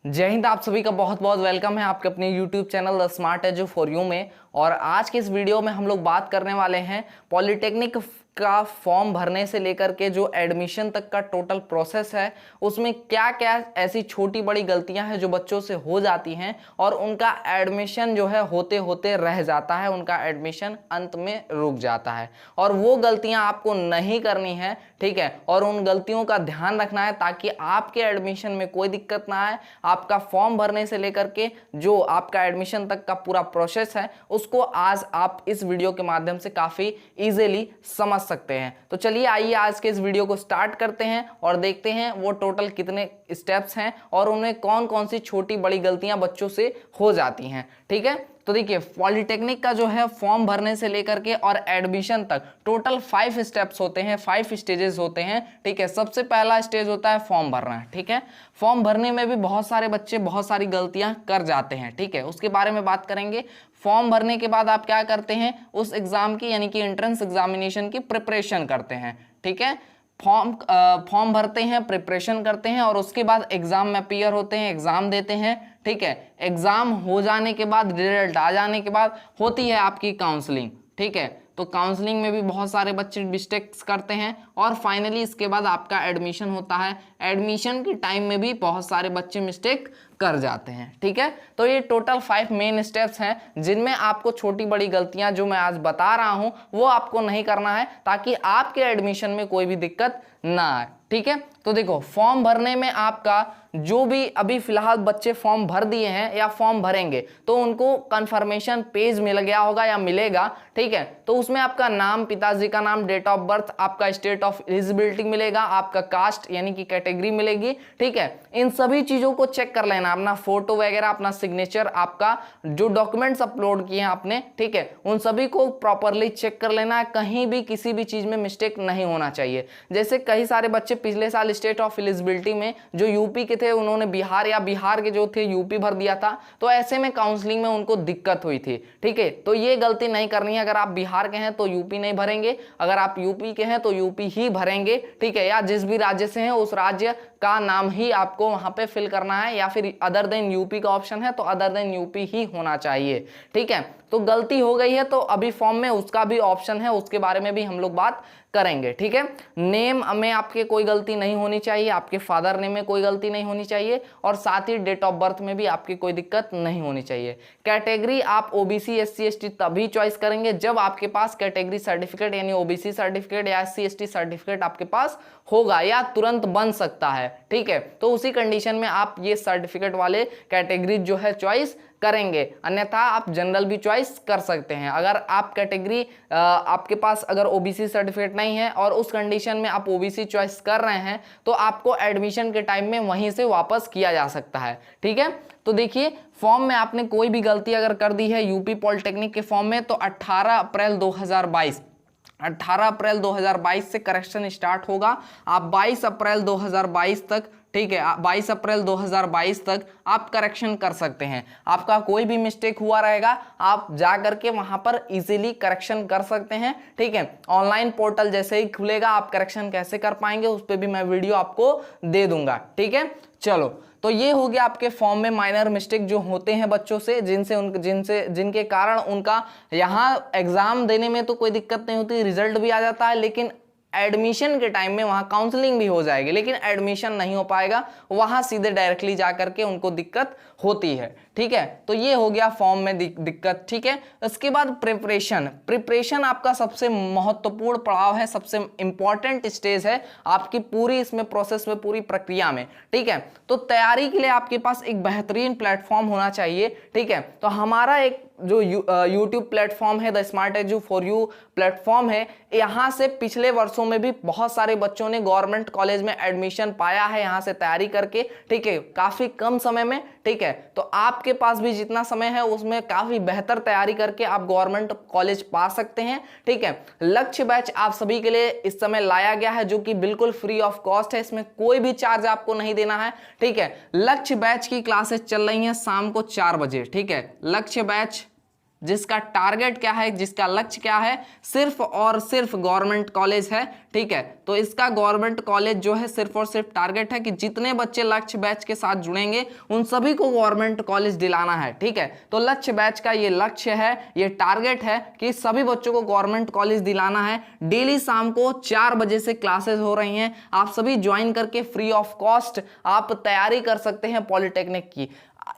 जय हिंद। आप सभी का बहुत बहुत वेलकम है आपके अपने YouTube channel the smart edu for you में। और आज के इस वीडियो में हम लोग बात करने वाले हैं पॉलिटेक्निक का फॉर्म भरने से लेकर के जो एडमिशन तक का टोटल प्रोसेस है, उसमें क्या क्या ऐसी छोटी बड़ी गलतियां हैं जो बच्चों से हो जाती हैं और उनका एडमिशन जो है होते होते रह जाता है, उनका एडमिशन अंत में रुक जाता है। और वो गलतियां आपको नहीं करनी है, ठीक है। और उन गलतियों का ध्यान रखना है ताकि आपके एडमिशन में कोई दिक्कत ना आए। आपका फॉर्म भरने से लेकर के जो आपका एडमिशन तक का पूरा प्रोसेस है, उसको आज आप इस वीडियो के माध्यम से काफी इजीली समझ सकते हैं। तो चलिए आइए आज के इस वीडियो को स्टार्ट करते हैं और देखते हैं वो टोटल कितने स्टेप्स हैं और उनमें कौन कौन सी छोटी बड़ी गलतियां बच्चों से हो जाती हैं, ठीक है। तो देखिए, पॉलिटेक्निक का जो है फॉर्म भरने से लेकर के और एडमिशन तक टोटल 5 स्टेप्स होते हैं, 5 स्टेजेस होते हैं, ठीक है। सबसे पहला स्टेज होता है फॉर्म भरना, ठीक है। फॉर्म भरने में भी बहुत सारे बच्चे बहुत सारी गलतियां कर जाते हैं, ठीक है। उसके बारे में बात करेंगे। फॉर्म भरने के बाद आप क्या करते हैं, उस एग्जाम की यानी कि एंट्रेंस एग्जामिनेशन की प्रिपरेशन करते हैं, ठीक है। फॉर्म भरते हैं, प्रिपरेशन करते हैं और उसके बाद एग्जाम में अपीयर होते हैं, एग्जाम देते हैं, ठीक है। एग्जाम हो जाने के बाद, रिजल्ट आ जाने के बाद होती है आपकी काउंसलिंग, ठीक है। तो काउंसलिंग में भी बहुत सारे बच्चे मिस्टेक्स करते हैं और फाइनली इसके बाद आपका एडमिशन होता है। एडमिशन के टाइम में भी बहुत सारे बच्चे मिस्टेक कर जाते हैं, ठीक है। तो ये टोटल 5 मेन स्टेप्स हैं जिनमें आपको छोटी बड़ी गलतियां जो मैं आज बता रहा हूं वो आपको नहीं करना है ताकि आपके एडमिशन में कोई भी दिक्कत ना आए, ठीक है। तो देखो, फॉर्म भरने में आपका जो भी अभी फिलहाल बच्चे फॉर्म भर दिए हैं या फॉर्म भरेंगे तो उनको कंफर्मेशन पेज मिल गया होगा या मिलेगा, ठीक है। तो उसमें आपका नाम, पिताजी का नाम, डेट ऑफ बर्थ, आपका स्टेट ऑफ एलिजिबिलिटी मिलेगा, आपका कास्ट यानी कि कैटेगरी मिलेगी, ठीक है। इन सभी चीजों को चेक कर लेना, अपना फोटो वगैरह, अपना सिग्नेचर, आपका जो डॉक्यूमेंट्स अपलोड किए हैं आपने, ठीक है, उन सभी को प्रॉपरली चेक कर लेना है। कहीं भी किसी भी चीज में मिस्टेक नहीं होना चाहिए। जैसे कई सारे बच्चे पिछले साल स्टेट ऑफ एलिजिबिलिटी में जो यूपी के थे उन्होंने बिहार या बिहार के जो थे यूपी भर दिया था, तो ऐसे में काउंसलिंग में उनको दिक्कत हुई थी, ठीक है। तो ये गलती नहीं करनी है। अगर आप बिहार के हैं तो यूपी नहीं भरेंगे, अगर आप यूपी के हैं तो यूपी ही भरेंगे, ठीक है। या जिस भी राज्य से हैं उस राज्य का नाम ही आपको वहां पे फिल करना है, या फिर अदर देन यूपी का ऑप्शन है तो अदर देन यूपी ही होना चाहिए, ठीक है। तो गलती हो गई है तो अभी फॉर्म में उसका भी ऑप्शन है, उसके बारे में भी हम लोग बात करेंगे, ठीक है। नेम में आपके कोई गलती नहीं होनी चाहिए, आपके फादर नेम में कोई गलती नहीं होनी चाहिए और साथ ही डेट ऑफ बर्थ में भी आपकी कोई दिक्कत नहीं होनी चाहिए। कैटेगरी आप ओबीसी एससी एसटी तभी चॉइस करेंगे जब आपके पास कैटेगरी सर्टिफिकेट यानी ओबीसी सर्टिफिकेट या एससी एसटी सर्टिफिकेट आपके पास होगा या तुरंत बन सकता है, ठीक है। तो उसी कंडीशन में आप ये सर्टिफिकेट वाले कैटेगरी जो है चॉइस करेंगे, अन्यथा आप जनरल भी चॉइस कर सकते हैं। अगर आप कैटेगरी आपके पास अगर ओबीसी सर्टिफिकेट नहीं है और उस कंडीशन में आप ओबीसी चॉइस कर रहे हैं तो आपको एडमिशन के टाइम में वहीं से वापस किया जा सकता है, ठीक है। तो देखिए, फॉर्म में आपने कोई भी गलती अगर कर दी है यूपी पॉलिटेक्निक के फॉर्म में तो 18 अप्रैल 2022 से करेक्शन स्टार्ट होगा। आप 22 अप्रैल 2022 तक, ठीक है, 22 अप्रैल 2022 तक आप करेक्शन कर सकते हैं। आपका कोई भी मिस्टेक हुआ रहेगा आप जा करके वहां पर इजीली करेक्शन कर सकते हैं, ठीक है। ऑनलाइन पोर्टल जैसे ही खुलेगा आप करेक्शन कैसे कर पाएंगे उस पर भी मैं वीडियो आपको दे दूंगा, ठीक है। चलो, तो ये हो गया आपके फॉर्म में माइनर मिस्टेक जो होते हैं बच्चों से, जिनके कारण उनका यहाँ एग्जाम देने में तो कोई दिक्कत नहीं होती, रिजल्ट भी आ जाता है, लेकिन एडमिशन के टाइम में वहां काउंसलिंग भी हो जाएगी लेकिन एडमिशन नहीं हो पाएगा, वहां सीधे डायरेक्टली जा करके उनको दिक्कत होती है, ठीक है। तो ये हो गया फॉर्म में दिक्कत, ठीक है। उसके बाद प्रिपरेशन आपका सबसे महत्वपूर्ण पड़ाव है, सबसे इंपॉर्टेंट स्टेज है आपकी पूरी इसमें प्रोसेस में, पूरी प्रक्रिया में, ठीक है। तो तैयारी के लिए आपके पास एक बेहतरीन प्लेटफॉर्म होना चाहिए, ठीक है। तो हमारा एक जो यूट्यूब प्लेटफॉर्म है the smart edu for you platform है, यहाँ से पिछले वर्षों में भी बहुत सारे बच्चों ने गवर्नमेंट कॉलेज में एडमिशन पाया है यहाँ से तैयारी करके, ठीक है, काफी कम समय में, ठीक है। तो आपके पास भी जितना समय है उसमें काफी बेहतर तैयारी करके आप गवर्नमेंट कॉलेज पा सकते हैं, ठीक है। लक्ष्य बैच आप सभी के लिए इस समय लाया गया है जो कि बिल्कुल फ्री ऑफ कॉस्ट है, इसमें कोई भी चार्ज आपको नहीं देना है, ठीक है। लक्ष्य बैच की क्लासेस चल रही हैं शाम को 4 बजे, ठीक है। लक्ष्य बैच जिसका टारगेट क्या है, जिसका लक्ष्य क्या है, सिर्फ और सिर्फ गवर्नमेंट कॉलेज है। ठीक है, तो इसका गवर्नमेंट कॉलेज जो है सिर्फ और सिर्फ टारगेट है कि जितने बच्चे लक्ष्य बैच के साथ जुड़ेंगे उन सभी को गवर्नमेंट कॉलेज दिलाना है। ठीक है, तो लक्ष्य बैच का ये लक्ष्य है, ये टारगेट है कि सभी बच्चों को गवर्नमेंट कॉलेज दिलाना है। डेली शाम को 4 बजे से क्लासेस हो रही हैं, आप सभी ज्वाइन करके फ्री ऑफ कॉस्ट आप तैयारी कर सकते हैं पॉलिटेक्निक की।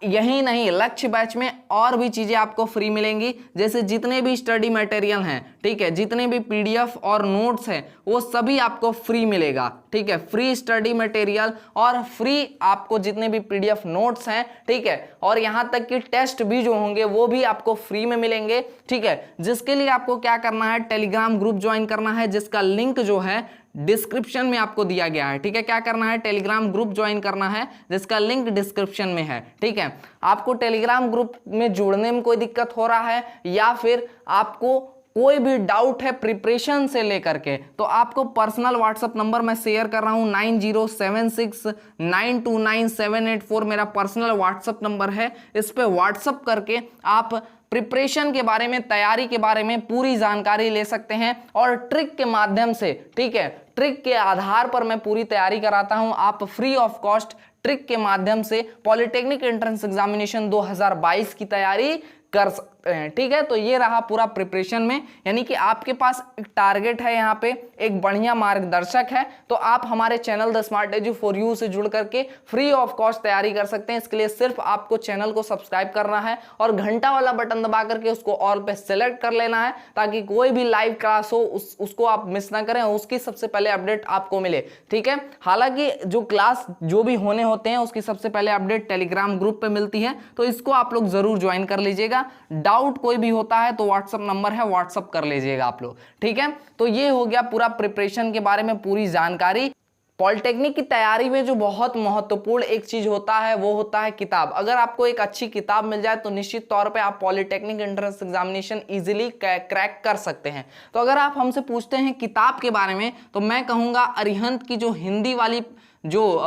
यही नहीं, लक्ष्य बैच में और भी चीजें आपको फ्री मिलेंगी, जैसे जितने भी स्टडी मटेरियल हैं, ठीक है, जितने भी पीडीएफ और नोट्स हैं वो सभी आपको फ्री मिलेगा। ठीक है, फ्री स्टडी मटेरियल और फ्री आपको जितने भी पीडीएफ नोट्स हैं, ठीक है, और यहां तक कि टेस्ट भी जो होंगे वो भी आपको फ्री में मिलेंगे। ठीक है, जिसके लिए आपको क्या करना है, टेलीग्राम ग्रुप ज्वाइन करना है, जिसका लिंक जो है डिस्क्रिप्शन में आपको दिया गया है। ठीक है, क्या करना है, टेलीग्राम ग्रुप ज्वाइन करना है, जिसका लिंक डिस्क्रिप्शन में है। ठीक है, आपको टेलीग्राम ग्रुप में जुड़ने में कोई दिक्कत हो रहा है या फिर आपको कोई भी डाउट है प्रिपरेशन से लेकर के, तो आपको पर्सनल व्हाट्सएप नंबर मैं शेयर कर रहा हूं, 9076929784 मेरा पर्सनल व्हाट्सएप नंबर है। इस पे व्हाट्सएप करके आप प्रिपरेशन के बारे में, तैयारी के बारे में पूरी जानकारी ले सकते हैं और ट्रिक के माध्यम से, ठीक है, ट्रिक के आधार पर मैं पूरी तैयारी कराता हूं। आप फ्री ऑफ कॉस्ट ट्रिक के माध्यम से पॉलिटेक्निक एंट्रेंस एग्जामिनेशन 2022 की तैयारी कर सकते हैं। ठीक है, तो ये रहा पूरा प्रिपरेशन में, यानी कि आपके पास एक टारगेट है, यहाँ पे एक बढ़िया मार्गदर्शक है, तो आप हमारे channel the smart edu for you से जुड़ करके फ्री ऑफ कॉस्ट तैयारी कर सकते हैं। इसके लिए सिर्फ आपको चैनल को सब्सक्राइब करना है और घंटा वाला बटन दबा करके उसको ऑल पे सेलेक्ट कर लेना है, ताकि कोई भी लाइव क्लास हो उसको आप मिस ना करें, उसकी सबसे पहले अपडेट आपको मिले। ठीक है, हालांकि जो क्लास जो भी होने होते हैं उसकी सबसे पहले अपडेट टेलीग्राम ग्रुप पे मिलती है, तो इसको आप लोग जरूर ज्वाइन कर लीजिएगा। डाउट कोई भी होता है तो व्हाट्सएप नंबर है, व्हाट्सएप कर लीजिएगा आप लोग। ठीक है, तो ये हो गया पूरा प्रिपरेशन के बारे में पूरी जानकारी। पॉलिटेक्निक की तैयारी में जो बहुत महत्वपूर्ण एक चीज होता है वो होता है किताब। अगर आपको एक अच्छी किताब मिल जाए तो निश्चित तौर पे आप polytechnic entrance examination easily crack कर सकते हैं। तो अगर आप हमसे पूछते हैं किताब के बारे में, तो मैं कहूंगा अरिहंत की जो हिंदी वाली जो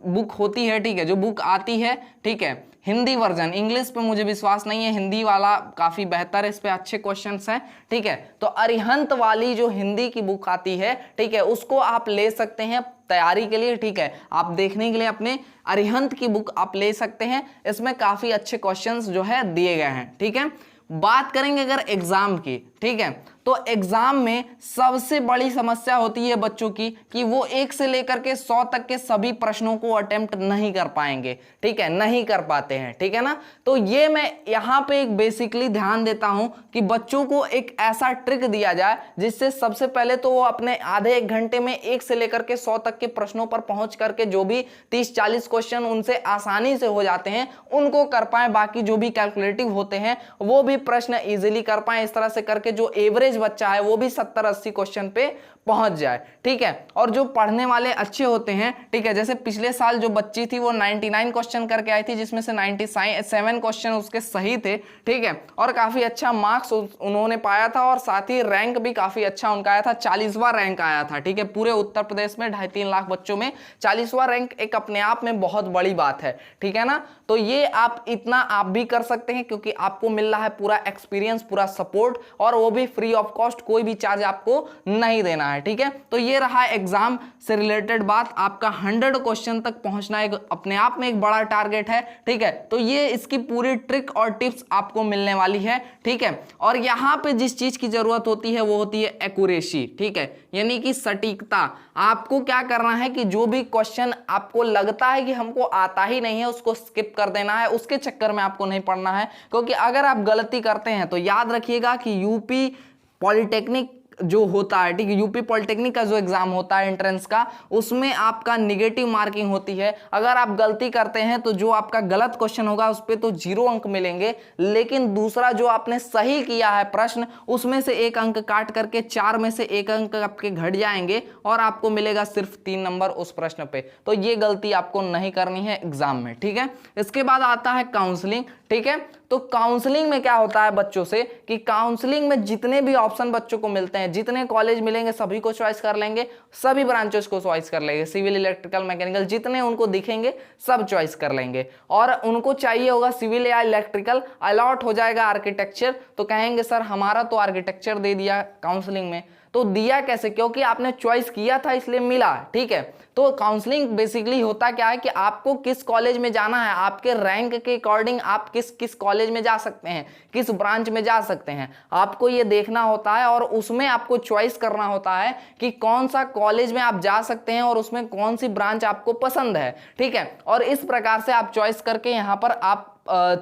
बुक होती है, ठीक है, जो बुक आती है, ठीक है, हिंदी वर्जन, इंग्लिश पे मुझे विश्वास नहीं है, हिंदी वाला काफी बेहतर है, इस पे अच्छे क्वेश्चंस हैं। ठीक है, तो अरिहंत वाली जो हिंदी की बुक आती है, ठीक है, उसको आप ले सकते हैं तैयारी के लिए। ठीक है, आप देखने के लिए अपने अरिहंत की बुक आप ले सकते हैं, इसमें काफी अच्छे क्वेश्चंस जो है दिए गए हैं। ठीक है, बात करेंगे अगर एग्जाम की, ठीक है, तो एग्जाम में सबसे बड़ी समस्या होती है बच्चों की कि वो 1 से लेकर के 100 तक के सभी प्रश्नों को अटेम्प्ट नहीं कर पाएंगे। ठीक है, नहीं कर पाते हैं, ठीक है ना। तो ये मैं यहाँ पे एक बेसिकली ध्यान देता हूं कि बच्चों को एक ऐसा ट्रिक दिया जाए जिससे सबसे पहले तो वो अपने आधे 1 घंटे में 1 से लेकर के 100 तक के प्रश्नों पर पहुंच करके जो भी 30-40 क्वेश्चन उनसे आसानी से हो जाते हैं उनको कर पाए, बाकी जो भी कैलकुलेटिव होते हैं वो भी प्रश्न इजीली कर पाए। इस तरह से करके जो एवरेज बच्चा है वो भी 70-80 क्वेश्चन पे पहुंच जाए। ठीक है, और जो पढ़ने वाले अच्छे होते हैं, ठीक है, जैसे पिछले साल जो बच्ची थी वो 99 क्वेश्चन करके आई थी, जिसमें से 97 क्वेश्चन उसके सही थे। ठीक है, और काफी अच्छा मार्क्स उन्होंने पाया था और साथ ही रैंक भी काफी अच्छा उनका आया था, 40वां रैंक आया था। ठीक है, पूरे उत्तर प्रदेश में 2.5-3 लाख बच्चों में 40वां रैंक एक अपने आप में बहुत बड़ी बात है। ठीक है ना, तो ये आप इतना आप भी कर सकते हैं क्योंकि आपको मिल रहा है पूरा एक्सपीरियंस, पूरा सपोर्ट, और वो भी फ्री ऑफ कॉस्ट, कोई भी चार्ज आपको नहीं देना है। ठीक है, तो ये रहा एग्जाम से रिलेटेड बात। आपका 100 क्वेश्चन तक पहुंचना एक अपने आप में एक बड़ा टारगेट है। ठीक है, तो ये इसकी पूरी ट्रिक और टिप्स आपको मिलने वाली है। ठीक है, और यहां पे जिस चीज की जरूरत होती है वो होती है एक्यूरेसी। ठीक है, यानी कि सटीकता। आपको क्या करना है कि जो भी क्वेश्चन आपको लगता है कि हमको आता ही नहीं है उसको स्किप कर देना है, उसके चक्कर में आपको नहीं पढ़ना है, क्योंकि अगर आप गलती करते हैं तो याद रखिएगा कि यूपी पॉलिटेक्निक जो होता है, ठीक है, यूपी पॉलिटेक्निक का जो एग्जाम होता है एंट्रेंस का, उसमें आपका निगेटिव मार्किंग होती है। अगर आप गलती करते हैं तो जो आपका गलत क्वेश्चन होगा उस पर तो 0 अंक मिलेंगे, लेकिन दूसरा जो आपने सही किया है प्रश्न उसमें से 1 अंक काट करके 4 में से 1 अंक आपके घट जाएंगे और आपको मिलेगा सिर्फ 3 नंबर उस प्रश्न पे। तो ये गलती आपको नहीं करनी है एग्जाम में। ठीक है, इसके बाद आता है काउंसलिंग। ठीक है, तो काउंसलिंग में क्या होता है बच्चों से कि काउंसलिंग में जितने भी ऑप्शन बच्चों को मिलते हैं, हैं, जितने कॉलेज मिलेंगे सभी को चॉइस कर लेंगे, सभी ब्रांचेस को चॉइस कर लेंगे, सिविल, इलेक्ट्रिकल, मैकेनिकल जितने उनको दिखेंगे सब चॉइस कर लेंगे। और उनको चाहिए होगा सिविल या इलेक्ट्रिकल, अलॉट हो जाएगा आर्किटेक्चर, तो कहेंगे सर हमारा तो आर्किटेक्चर दे दिया काउंसलिंग में। तो दिया कैसे? क्योंकि आपने चॉइस किया था इसलिए मिला, ठीक है। तो काउंसलिंग बेसिकली होता क्या है कि आपको किस कॉलेज में जाना है, आपके रैंक के अकॉर्डिंग आप किस किस कॉलेज में जा सकते हैं, किस ब्रांच में जा सकते हैं, आपको ये देखना होता है और उसमें आपको चॉइस करना होता है कि कौन सा कॉलेज में आप जा सकते हैं और उसमें कौन सी ब्रांच आपको पसंद है, ठीक है। और इस प्रकार से आप चॉइस करके यहाँ पर आप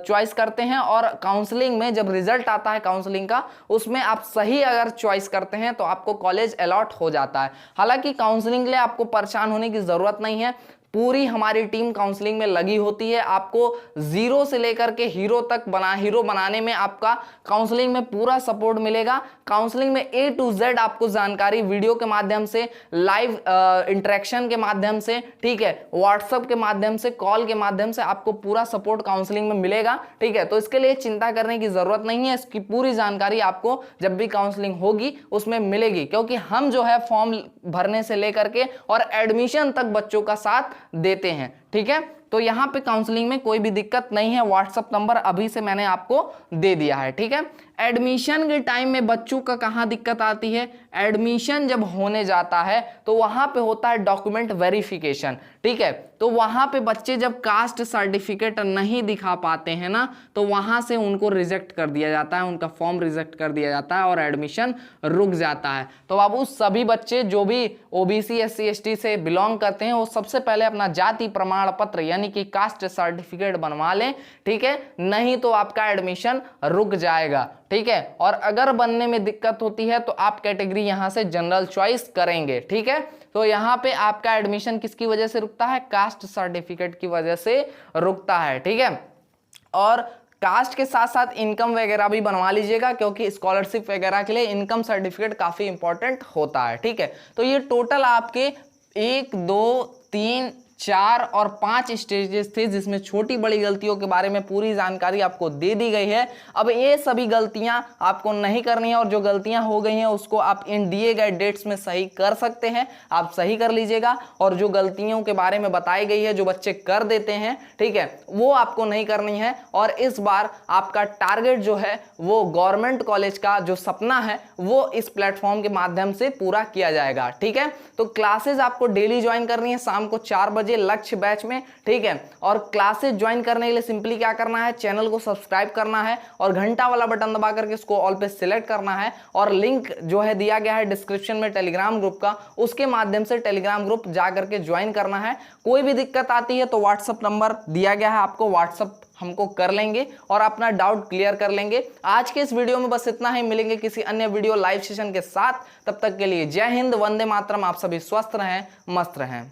चॉइस करते हैं और काउंसलिंग में जब रिजल्ट आता है काउंसलिंग का, उसमें आप सही अगर चॉइस करते हैं तो आपको कॉलेज अलॉट हो जाता है। हालांकि काउंसलिंग के लिए आपको परेशान होने की जरूरत नहीं है, पूरी हमारी टीम काउंसलिंग में लगी होती है। आपको जीरो से लेकर के हीरो तक हीरो बनाने में आपका काउंसलिंग में पूरा सपोर्ट मिलेगा। काउंसलिंग में A to Z आपको जानकारी वीडियो के माध्यम से, लाइव इंटरेक्शन के माध्यम से, ठीक है, व्हाट्सएप के माध्यम से, कॉल के माध्यम से आपको पूरा सपोर्ट काउंसलिंग में मिलेगा, ठीक है। तो इसके लिए चिंता करने की जरूरत नहीं है, इसकी पूरी जानकारी आपको जब भी काउंसलिंग होगी उसमें मिलेगी, क्योंकि हम जो है फॉर्म भरने से लेकर के और एडमिशन तक बच्चों का साथ देते हैं, ठीक है। तो यहां पे काउंसलिंग में कोई भी दिक्कत नहीं है, व्हाट्सएप नंबर अभी से मैंने आपको दे दिया है, ठीक है। एडमिशन के टाइम में बच्चों का कहां दिक्कत आती है? एडमिशन जब होने जाता है तो वहां पे होता है डॉक्यूमेंट वेरिफिकेशन, ठीक है। तो वहां पे बच्चे जब कास्ट सर्टिफिकेट नहीं दिखा पाते हैं ना, तो वहां से उनको रिजेक्ट कर दिया जाता है, उनका फॉर्म रिजेक्ट कर दिया जाता है और एडमिशन रुक जाता है। तो बाबू सभी बच्चे जो भी ओबीसी, SC, ST से बिलोंग करते हैं वो सबसे पहले अपना जाति प्रमाण पत्र यानी कि कास्ट सर्टिफिकेट बनवा लें, ठीक है, नहीं तो आपका एडमिशन रुक जाएगा, ठीक है। और अगर बनने में दिक्कत होती है तो आप कैटेगरी यहां से जनरल चॉइस करेंगे, ठीक है। तो यहां पे आपका एडमिशन किसकी वजह से रुकता है? कास्ट सर्टिफिकेट की वजह से रुकता है, ठीक है। और कास्ट के साथ साथ इनकम वगैरह भी बनवा लीजिएगा, क्योंकि स्कॉलरशिप वगैरह के लिए इनकम सर्टिफिकेट काफी इंपॉर्टेंट होता है, ठीक है। तो ये टोटल आपके 1, 2, 3, 4 और 5 स्टेजेस थे, जिसमें छोटी बड़ी गलतियों के बारे में पूरी जानकारी आपको दे दी गई है। अब ये सभी गलतियां आपको नहीं करनी है और जो गलतियां हो गई हैं उसको आप इन दिए गए डेट्स में सही कर सकते हैं, आप सही कर लीजिएगा। और जो गलतियों के बारे में बताई गई है जो बच्चे कर देते हैं, ठीक है, वो आपको नहीं करनी है। और इस बार आपका टारगेट जो है वो गवर्नमेंट कॉलेज का जो सपना है वो इस प्लेटफॉर्म के माध्यम से पूरा किया जाएगा, ठीक है। तो क्लासेज आपको डेली ज्वाइन करनी है शाम को 4 बजे लक्ष्य बैच में, ठीक है। और क्लासेस ज्वाइन करने के लिए सिंपली क्या करना है? चैनल को सब्सक्राइब करना है और घंटा वाला बटन दबा करके इसको ऑल पे सिलेक्ट करना है। और लिंक जो है दिया गया है डिस्क्रिप्शन में टेलीग्राम ग्रुप का, उसके माध्यम से टेलीग्राम ग्रुप जा करके ज्वाइन करना है। कोई भी दिक्कत आती है तो व्हाट्सएप नंबर दिया गया है, आपको व्हाट्सएप हमको कर लेंगे और अपना डाउट क्लियर कर लेंगे। आज के इस वीडियो में बस इतना ही, मिलेंगे किसी अन्य वीडियो लाइव सेशन के साथ। तब तक के लिए जय हिंद, वंदे मातरम। आप सभी स्वस्थ रहें, मस्त रहें।